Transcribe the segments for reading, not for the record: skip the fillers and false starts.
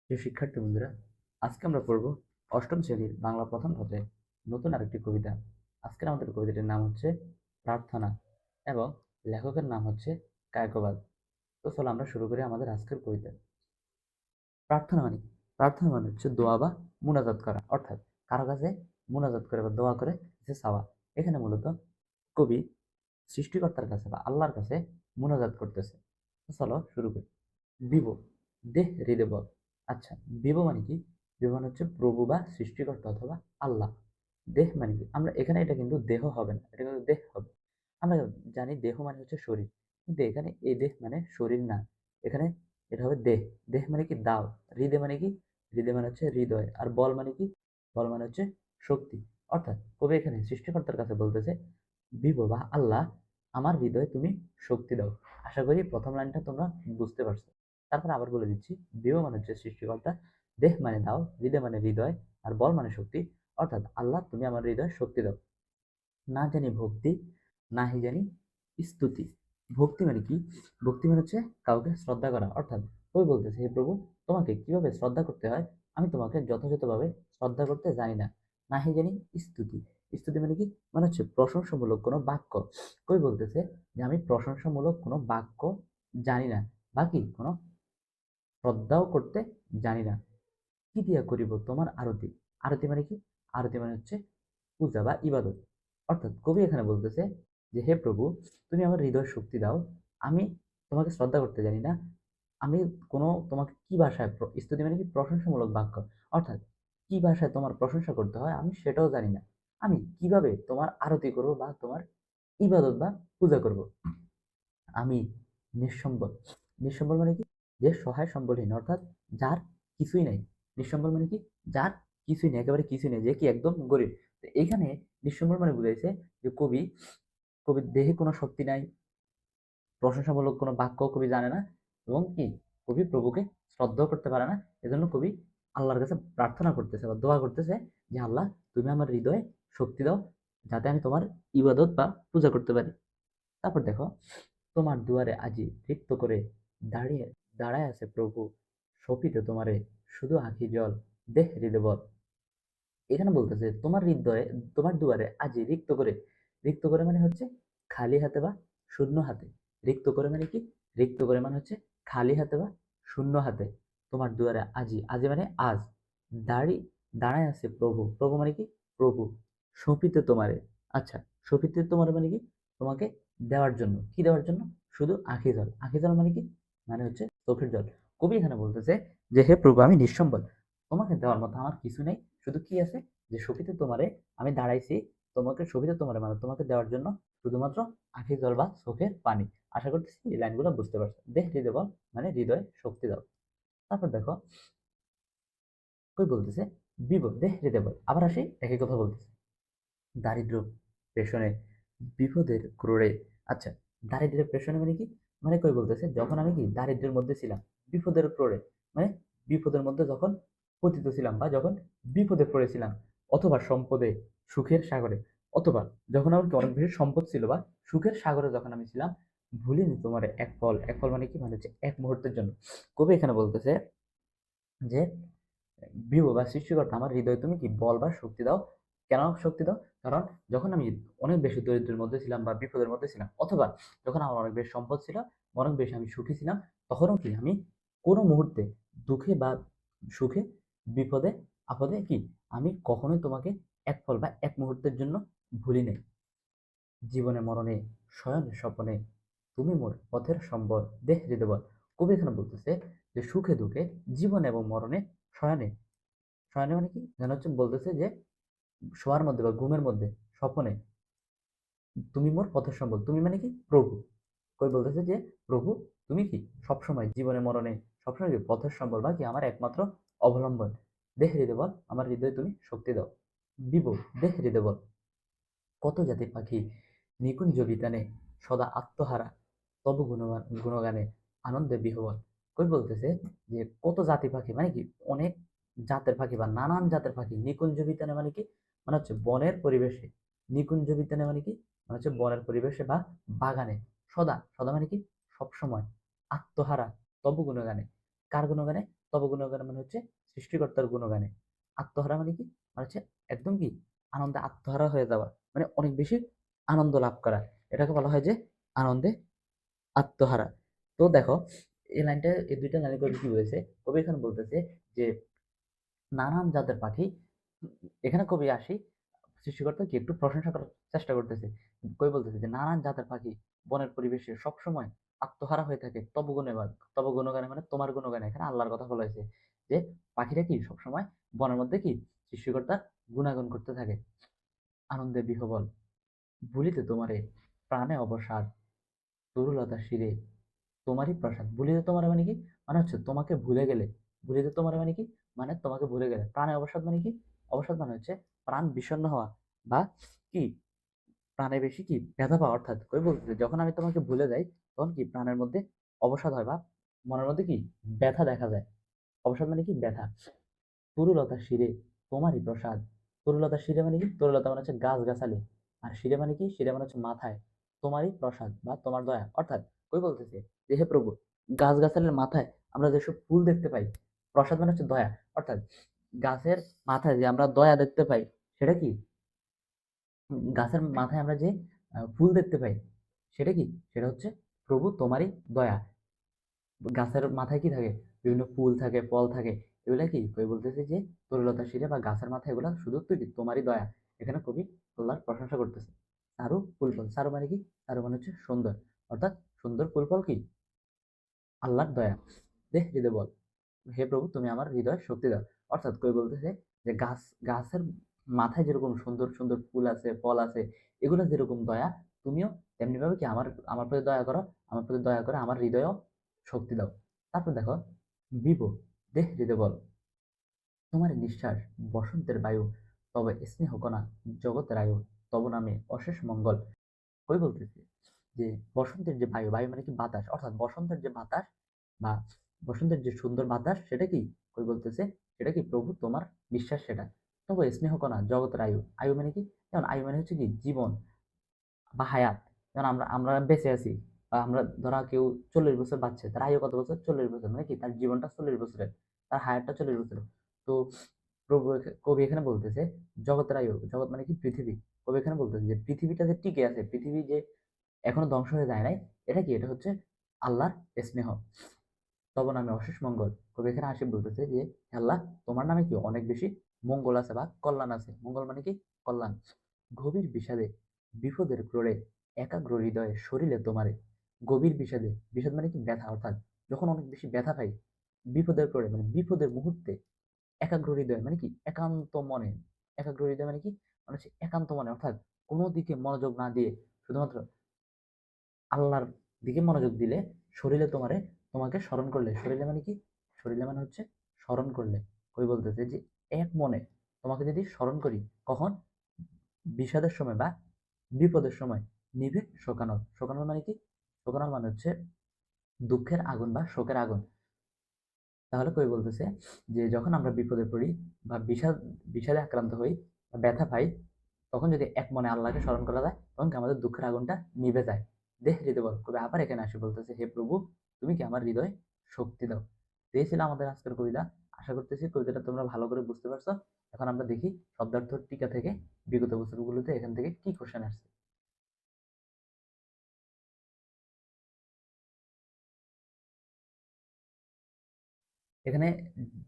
প্রিয় শিক্ষার্থী বন্ধুরা, আজকে আমরা পড়ব অষ্টম শ্রেণীর বাংলা প্রথম পত্রের নতুন আরেকটি কবিতা। আজকের আমাদের কবিতাটির নাম হচ্ছে প্রার্থনা এবং লেখকের নাম হচ্ছে কায়কোবাদ। তো চলো আমরা শুরু করি আমাদের আজকের কবিতা। প্রার্থনা মানে কি? প্রার্থনা মানে হচ্ছে দোয়া বা মুনাজাত করা, অর্থাৎ কারো কাছে মুনাজাত করে বা দোয়া করে কিছু চাওয়া। এখানে মূলত কবি সৃষ্টিকর্তার কাছে বা আল্লাহর কাছে মুনাজাত করতেছে। তো চলো শুরু করি। বিভো, দেহ হৃদয় বল। আচ্ছা, বিভো মানে কি? বিভো মানে হচ্ছে প্রভু বা সৃষ্টিকর্তা অথবা আল্লাহ। দেহ মানে কি? আমরা এখানে এটা কিন্তু দেহ হবে না, এটা কিন্তু দেহ হবে। আমরা জানি দেহ মানে হচ্ছে শরীর, কিন্তু এখানে এই দেহ মানে শরীর না, এখানে এটা হবে দেহ। দেহ মানে কি? দাও। হৃদয় মানে কি? হৃদয় মানে হচ্ছে হৃদয়। আর বল মানে কি? বল মানে হচ্ছে শক্তি। অর্থাৎ কবি এখানে সৃষ্টিকর্তার কাছে বলতেছে, বিভো বা আল্লাহ, আমার হৃদয়ে তুমি শক্তি দাও। আশা করি প্রথম লাইনটা তোমরা বুঝতে পারছো। তারপর আবার বলে দিচ্ছি, দেহ মানে হচ্ছে সৃষ্টিকর্তা, দেহ মানে দাও, হৃদয় মানে হৃদয়, আর বল মানে শক্তি। অর্থাৎ আল্লাহ তুমি আমার হৃদয়ে শক্তি দাও। না জানি ভক্তি, নাহি জানি স্তুতি। ভক্তি মানে কি? ভক্তি মানে হচ্ছে কাউকে শ্রদ্ধা করা। অর্থাৎ ওই বলতেছে, হে প্রভু, তোমাকে কিভাবে শ্রদ্ধা করতে হয় আমি তোমাকে যথাযথভাবে শ্রদ্ধা করতে জানি না। নাহি জানি স্তুতি। স্তুতি মানে কি? মানে হচ্ছে প্রশংসামূলক কোনো বাক্য। কই বলতেছে যে আমি প্রশংসামূলক কোনো বাক্য জানি না, বাকি কোনো শ্রদ্ধাও করতে জানি না। কি দিয়া করিব তোমার আরতি? আরতি মানে কি? আরতি মানে হচ্ছে পূজা বা ইবাদত। অর্থাৎ কবি এখানে বলতেছে যে হে প্রভু, তুমি আমার হৃদয় শক্তি দাও। আমি তোমাকে শ্রদ্ধা করতে জানি না। আমি কোনো তোমাকে কি ভাষায় স্তুতি মানে কি? প্রশংসামূলক বাক্য। অর্থাৎ কি ভাষায় তোমার প্রশংসা করতে হয় আমি সেটাও জানি না। আমি কিভাবে তোমার আরতি করব বা তোমার ইবাদত বা পূজা করব? আমি নিঃসম্বল। নিঃসম্বল মানে কি? যে সহায় সম্বলহীন, অর্থাৎ যার কিছুই নাই। নিঃসম্বল মানে কি? যার কিছুই নেই, একেবারে কিছুই নেই, যে কি একদম গরিব। তো এইখানে নিঃসম্বল মানে বুঝাইছে যে কবির দেহে কোনো শক্তি নাই, প্রশংসামূলক কোনো বাক্য কবি জানে না, এবং কি কবি প্রভুকে শ্রদ্ধা করতে পারে না। এজন্য কবি আল্লাহর কাছে প্রার্থনা করতেছে বা দোয়া করতেছে যে আল্লাহ, তুমি আমার হৃদয়ে শক্তি দাও, যাতে আমি তোমার ইবাদত বা পূজা করতে পারি। তারপর দেখো, তোমার দুয়ারে আজি রিক্ত করে দাঁড়িয়ে দাঁড়ায় আছে প্রভু, সপিতে তোমারে শুধু আঁখি জল, দেহ হৃদয় বল। এখানে বলতেছে তোমার হৃদয়ে, তোমার দুয়ারে আজি রিক্ত করে। রিক্ত করে মানে হচ্ছে খালি হাতে বা শূন্য হাতে। রিক্ত করে মানে কি? রিক্ত করে মানে হচ্ছে খালি হাতে বা শূন্য হাতে। তোমার দুয়ারে আজি, আজি মানে আজ, দাঁড়ি দাঁড়ায় আছে প্রভু। প্রভু মানে কি? প্রভু। সপিতে তোমারে। আচ্ছা, সপিতে তোমারে মানে কি? তোমাকে দেওয়ার জন্য। কি দেওয়ার জন্য? শুধু আঁখি জল। আঁখি জল মানে কি? মানে হচ্ছে চোখের জল। কবি এখানে বলতেছে যে হে প্রভু, আমি নিঃসম্বল, তোমাকে দেওয়ার মতো আমার কিছু নেই। শুধু কি আছে? যে সপিতে তোমারে আমি দাঁড়াইছি, তোমাকে সপিতে তোমারে মানে তোমাকে দেওয়ার জন্য শুধুমাত্র আঁখি জল বা চোখের পানি। আশা করতেছি এই লাইনগুলো বুঝতে পারছো। দেহ হৃদয় বল মানে হৃদয় শক্তি দাও। তারপর দেখো কই বলতেছে, বিপদ দেহ হৃদয় বল। আবার আসি, একই কথা বলতেছে। দারিদ্র পেশনে বিপদের ক্রোড়ে। আচ্ছা, দারিদ্রের পেশনে মানে কি? মানে কই বলতেছে যখন আমি কি দারিদ্রের মধ্যে ছিলাম, বিপদের ক্রোড়ে মানে বিপদের মধ্যে যখন পতিত ছিলাম বা যখন বিপদে পড়েছিলাম, অথবা সম্পদে সুখের সাগরে, অথবা যখন আমার কি অনেক বেশি সম্পদ ছিল বা সুখের সাগরে যখন আমি ছিলাম, ভুলিনি তোমার এক ফল। এক ফল মানে কি? মানে হচ্ছে এক মুহূর্তের জন্য। কবি এখানে বলতেছে যে বিভু বা সৃষ্টিকর্তা, আমার হৃদয়ে তুমি কি বল বা শক্তি দাও। কেন শক্তি দাও? কারণ যখন আমি অনেক বেশি দরিদ্রের মধ্যে ছিলাম বা বিপদের মধ্যে ছিলাম, অথবা যখন আমার অনেক বেশি সম্পদ ছিল, অনেক বেশি আমি সুখী ছিলাম, তখনও কি আমি কোনো মুহূর্তে দুঃখে বা সুখে, বিপদে আপদে কি আমি কখনোই তোমাকে এক ফল বা এক মুহূর্তের জন্য ভুলি নাই। জীবনে মরণে শয়নে স্বপনে তুমি মোর পথের সম্বল, দেহ হৃদয় বল। কবি এখানে বলতেছে যে সুখে দুঃখে, জীবনে এবং মরণে, শয়নে। শয়নে মানে কি? যেন হচ্ছে বলতেছে যে শোয়ার মধ্যে বা ঘুমের মধ্যে, স্বপনে তুমি মোর পথের সম্বল। তুমি মানে কি? প্রভু। কই বলতেছে যে প্রভু, তুমি কি সবসময় জীবনে মরণে সবসময় কি পথের সম্বল বা কি আমার একমাত্র অবলম্বন। দেহ হৃদয় বল, আমার হৃদয়ে তুমি শক্তি দাও। বিভো, দেহ হৃদয় বল। কত জাতি পাখি নিকুঞ্জ বিতানে, সদা আত্মহারা তবু গুণগানে আনন্দে বিহবল। কই বলতেছে যে কত জাতি পাখি মানে কি? অনেক জাতের পাখি বা নানান জাতের পাখি নিকুঞ্জ বিতানে মানে কি? মানে হচ্ছে বনের পরিবেশে। নিকুঞ্জ বিতানে মানে কি? মানে হচ্ছে বনের পরিবেশে বা বাগানে। সদা, সদা মানে কি? সব সময়। আত্মহারা তবু গুণগানে। কার গুণগানে? তব গুণগানে মানে হচ্ছে সৃষ্টিকর্তার গুণগানে। আত্মহারা মানে কি, মানে হচ্ছে একদম কি আনন্দে আত্মহারা হয়ে যাওয়া, মানে অনেক বেশি আনন্দ লাভ করা, এটাকে বলা হয় যে আনন্দে আত্মহারা। তো দেখো এই লাইনটা, এই দুইটা লাইনে কবি কি বলেছে, কবি এখানে বলতেছে যে নানান জাতের পাখি, এখানে কবি আসি সৃষ্টিকর্তা কি একটু প্রশংসা করার চেষ্টা করতেছে। কবি বলতেছে যে নানান জাতের পাখি বনের পরিবেশে সবসময় আত্মহারা হয়ে থাকে তব গুণে, তব গুণগানে মানে তোমার গুণগানে, এখানে আল্লাহর কথা বলা হয়েছে যে পাখিরা কি সবসময় বনের মধ্যে কি সৃষ্টিকর্তার গুণাগুণ করতে থাকে। আনন্দে বিহবল ভুলিতে তোমারে, প্রাণে অবসাদ, তরুলতা শিরে তোমারই প্রসাদ। ভুলিতে তোমারে মানে কি, মানে হচ্ছে তোমাকে ভুলে গেলে, ভুলিতে তোমারে মানে কি, মানে তোমাকে ভুলে গেলে। প্রাণে অবসাদ মানে কি, অবসাদ মানে হচ্ছে প্রাণ বিষণ্ণ হওয়া বা কি প্রাণে বেশি কি ব্যথা পাওয়া। অর্থাৎ কই বলতেছে যখন আমি তোমাকে ভুলে যাই তখন কি প্রাণের মধ্যে অবসাদ হয় বা মনের মধ্যে কি ব্যথা দেখা যায়। অবসাদ মানে কি ব্যথা। তরুলতা শিরে তোমারই প্রসাদ। তরুলতা শিরে মানে কি, তরুলতা মানে হচ্ছে গাছ গাছালি, আর শিরে মানে কি, শিরে মানে হচ্ছে মাথায়। তোমারই প্রসাদ বা তোমার দয়া। অর্থাৎ কই বলতেছে যে হে প্রভু, গাছ গাছালির মাথায় আমরা যেসব ফুল দেখতে পাই, প্রসাদ মানে হচ্ছে দয়া। অর্থাৎ গাছের মাথায় যে আমরা দয়া দেখতে পাই, সেটা কি, গাছের মাথায় আমরা যে ফুল দেখতে পাই, সেটা কি, সেটা হচ্ছে প্রভু তোমারই দয়া। গাছের মাথায় কি থাকে, বিভিন্ন ফুল থাকে, ফল থাকে, এগুলা কি কবি বলতেছে যে তরুলতা শিরে বা গাছের মাথায় এগুলা শুধু তুই কি তোমারই দয়া। এখানে কবি আল্লাহর প্রশংসা করতেছে। সারু ফুল ফল, সারু মানে কি, সারু মানে হচ্ছে সুন্দর, অর্থাৎ সুন্দর ফুল ফল কি আল্লাহর দয়া। দেহ হৃদয় বল, হে প্রভু তুমি আমার হৃদয় শক্তি দাও। অর্থাৎ কবি বলতেছে যে গাছের মাথায় যেরকম সুন্দর সুন্দর ফুল আছে, ফল আছে, এগুলো যেরকম দয়া, তুমিও তেমনি ভাবে কি আমার আমার প্রতি দয়া করো, আমার প্রতি দয়া করে আমার হৃদয়ও শক্তি দাও। তারপর দেখো বিভ, দেহ হৃদয় বল, তোমার নিঃশ্বাস বসন্তের বায়ু, তবে স্নেহ কণা জগতের আয়ু, তব নামে অশেষ মঙ্গল। কই বলতেছে যে বসন্তের যে বায়ু, বায়ু মানে কি বাতাস, অর্থাৎ বসন্তের যে বাতাস বা বসন্তের যে সুন্দর বাতাস, সেটা কি কই বলতেছে, সেটা কি প্রভু তোমার বিশ্বাস সেটা। তবে স্নেহ কণা জগতের আয়ু, আয়ু মানে কি, যেমন আয়ু মানে হচ্ছে কি জীবন বা হায়াত। যেমন আমরা আমরা বেঁচে আছি, বা আমরা ধরা কেউ 40 বছর বাঁচছে, তার আয়ু কত বছর, 40 বছর, মানে কি তার জীবনটা 40 বছরের, তার হায়াতটা 40 বছরের। তো প্রভু কবি এখানে বলতেছে জগতের আয়ু, জগৎ মানে কি পৃথিবী। কবি এখানে বলতেছে যে পৃথিবীটা যে টিকে আছে, পৃথিবী যে এখনো ধ্বংস হয়ে যায় নাই, এটা কি, এটা হচ্ছে আল্লাহর স্নেহ। তব নামে অশেষ মঙ্গল, কবি এখানে আসে বলতেছে যে হে আল্লাহ, তোমার নামে কি অনেক বেশি মঙ্গল আছে বা কল্যাণ আছে। মঙ্গল মানে কি, কল্যাণ। গভীর বিষাদে বিপদের ক্রোড়ে একাগ্র হৃদয়ে শরীরে তোমারে। গভীর বিষাদে, বিষাদ মানে কি ব্যথা, অর্থাৎ যখন অনেক বেশি ব্যথা পাই, বিপদের ক্রোড়ে মানে বিপদের মুহূর্তে, একাগ্র হৃদয় মানে কি একান্ত মনে, একাগ্র হৃদয় মানে কি, মানে হচ্ছে একান্ত মনে, অর্থাৎ কোনো দিকে মনোযোগ না দিয়ে শুধুমাত্র আল্লাহর দিকে মনোযোগ দিলে, শরীরে তোমারে, তোমাকে স্মরণ করলে, শরীরে মানে কি, শরীরে মানে হচ্ছে স্মরণ করলে। কই বলতেছে যে এক মনে তোমাকে যদি স্মরণ করি, কখন, বিষাদের সময় বা বিপদের সময়, নিভে শোকানোর, শোকানোর মানে কি, শোকানোর মানে হচ্ছে দুঃখের আগুন বা শোকের আগুন। তাহলে কই বলতেছে যে যখন আমরা বিপদে পড়ি বা বিষাদে আক্রান্ত হই বা ব্যথা পাই, তখন যদি এক মনে আল্লাহকে স্মরণ করা যায়, তখন কি আমাদের দুঃখের আগুনটা নিভে যায়। দেহ হৃদয় বল, কবি আবার এখানে আসে বলতেছে হে প্রভু, তুমি কি আমার হৃদয় শক্তি দাও। তো এই ছিল আমাদের আজকের কবিতা। আশা করতেছি কবিতাটা তোমরা ভালো করে বুঝতে পারছো। এখন আমরা দেখি শব্দার্থ টিকা থেকে বিগত বছরগুলোতে এখান থেকে কি কোশ্চেন আসছে। এখানে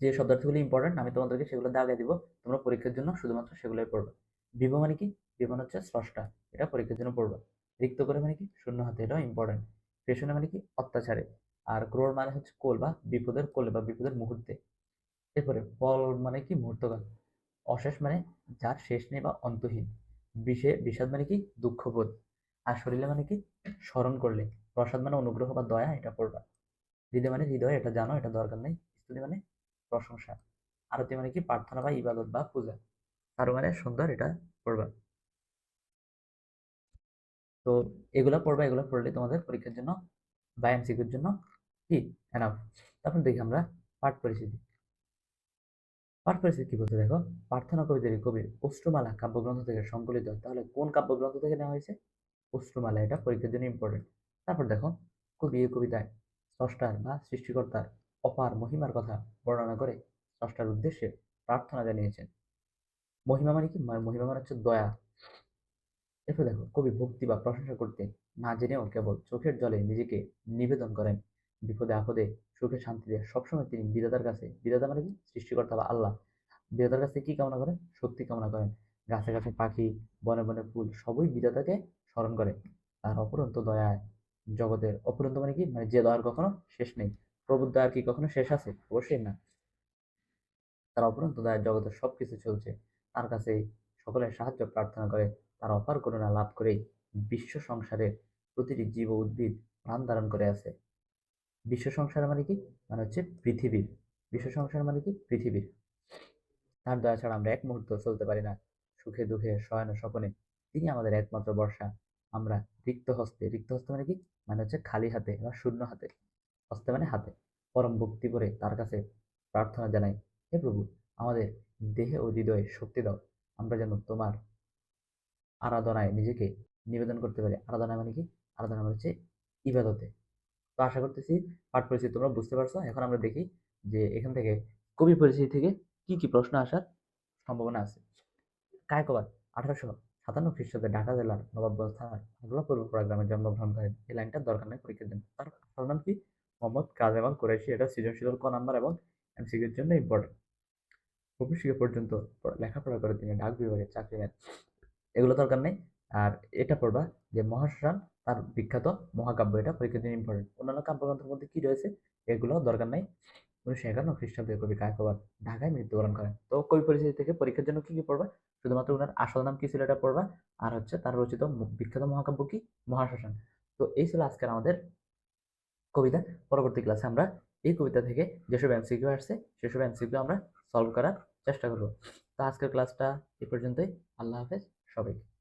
যে শব্দার্থগুলো ইম্পর্টেন্ট আমি তোমাদেরকে সেগুলো দাগিয়ে দিব, তোমরা পরীক্ষার জন্য শুধুমাত্র সেগুলোই পড়বে। বিভ মানে কি, বিভ মানে হচ্ছে স্রষ্টা, এটা পরীক্ষার জন্য পড়বে। রিক্ত করে মানে কি, শূন্য হাতে, এটাও ইম্পর্টেন্ট। পেছনে মানে কি, অত্যাচারে। আর ক্রোড় মানে হচ্ছে কোল বা বিপদের কোলে বা বিপদের মুহূর্তে। এরপরে পল মানে কি, মুহূর্তকাল। অশেষ মানে যার শেষ নেই বা অন্তহীন। বিষাদ মানে কি, দুঃখবোধ। আর শরীরে মানে কি, স্মরণ করলে। প্রসাদ মানে অনুগ্রহ বা দয়া, এটা পড়বা। হৃদয় মানে হৃদয়, এটা জানো, এটা দরকার নেই। স্তুতি মানে প্রশংসা। আরতি মানে কি, প্রার্থনা বা ইবাদত বা পূজা। চারু মানে সুন্দর, এটা পড়বা। তো এগুলা পড়বা, এগুলা পড়লে তোমাদের পরীক্ষার জন্য বা এমসিকিউর জন্য কি এনাফ। তারপর দেখি আমরা পাঠ পরিচিতি। পাঠ পরিচিতি কি বলতে দেখো, প্রার্থনা কবিতার কবির অশ্রুমালা কাব্যগ্রন্থ থেকে সংকলিত। তাহলে কোন কাব্যগ্রন্থ থেকে নেওয়া হয়েছে, অশ্রুমালা, এটা পরীক্ষার জন্য ইম্পর্টেন্ট। তারপর দেখো কবি এই কবিতায় স্রষ্টার বা সৃষ্টিকর্তার অপার মহিমার কথা বর্ণনা করে স্রষ্টার উদ্দেশ্যে প্রার্থনা জানিয়েছেন। মহিমা মানে কি? মহিমা মানে হচ্ছে দয়া। এরপর দেখো, কবি ভক্তি বা প্রশংসা করতে না জেনেও কেবল চোখের জলে নিজেকে নিবেদন করেন। বিপদে আপদে সুখে শান্তিতে সবসময় তিনি বিধাতার কাছে, বিধাতা মানে কি? সৃষ্টিকর্তা বা আল্লাহ, বিধাতার কাছে কি কামনা করেন? শক্তি কামনা করেন। গাছে গাছে পাখি, বনে বনে ফুল সবই বিধাতাকে স্মরণ করে। তার অপরন্ত দয়ায় জগতের, অপরন্ত মানে কি? মানে যে দয়ার কখনো শেষ নেই। প্রভুর দয়ার কি কখনো শেষ আছে? অবশ্যই না। তার অপরন্ত দয়ায় জগতের সবকিছু চলছে। তার কাছে সকলের সাহায্য প্রার্থনা করে। তার অপার করুণা লাভ করেই বিশ্ব সংসারের প্রতিটি জীব ও উদ্ভিদ প্রাণ ধারণ করে আছে। বিশ্ব সংসার মানে কি? মানে হচ্ছে পৃথিবীর। বিশ্ব সংসার মানে কি? পৃথিবীর। তার দয়া ছাড়া আমরা এক মুহূর্ত চলতে পারি না। সুখে দুঃখে শয়নে স্বপনে তিনি আমাদের একমাত্র ভরসা। আমরা রিক্ত হস্তে, রিক্ত হস্তে মানে কি? মানে হচ্ছে খালি হাতে বা শূন্য হাতে। হস্তে মানে হাতে। পরম ভক্তি করে তার কাছে প্রার্থনা জানাই, হে প্রভু, আমাদের দেহে ও হৃদয়ে শক্তি দাও। আমরা যেন তোমার আরাধনায় নিজেকে নিবেদন করতে পারি। আরাধনা মানে কি? আরাধনা মানে হচ্ছে ইবাদতে। তো আশা করতেছি পাঠ পরিচিতি তোমরা বুঝতে পারছো। এখন আমরা দেখি যে এখান থেকে কবি পরিচিতি থেকে কি কি প্রশ্ন আসার সম্ভাবনা আছে। কায়কোবাদ 1857 খ্রিস্টাব্দে ঢাকা জেলার নবাবগঞ্জ থানার আগলাপরপুরা গ্রামে জন্মগ্রহণ করেন। এই লাইনটার দরকার নেই, পরীক্ষার জন্য। তার আসল নাম কি? মোহাম্মদ কাজেমাল কুরাইশি। এটা সৃজনশীল ক নাম্বার এবং এমসিকিউর জন্য ইম্পর্টেন্ট। প্রবেশিকা পর্যন্ত লেখাপড়া করে তিনি ডাক বিভাগে চাকরি নেন। এগুলো দরকার নেই। আর এটা পড়বা যে মহাশ্মশান তার বিখ্যাত মহাকাব্য, এটা পরীক্ষার জন্য ইম্পর্টেন্ট। অন্যান্য কাব্যগ্রন্থের মধ্যে কি রয়েছে এগুলো দরকার নেই। 1951 খ্রিস্টাব্দে কবি কায়কোবাদ ঢাকায় মৃত্যুবরণ করেন। তো কবি পরিচিতি থেকে পরীক্ষার জন্য কি কি পড়বা? শুধুমাত্র ওনার আসল নাম কি ছিল এটা পড়বা, আর হচ্ছে তার রচিত বিখ্যাত মহাকাব্য কি? মহাশ্মশান। তো এই ছিল আজকের আমাদের কবিতা। পরবর্তী ক্লাসে আমরা এই কবিতা থেকে যেসব এমসিকিউ আসছে সেসব এমসিকিউ আমরা সলভ করার চেষ্টা করব। তো আজকের ক্লাসটা এই পর্যন্তই। আল্লাহ হাফেজ সবাইকে।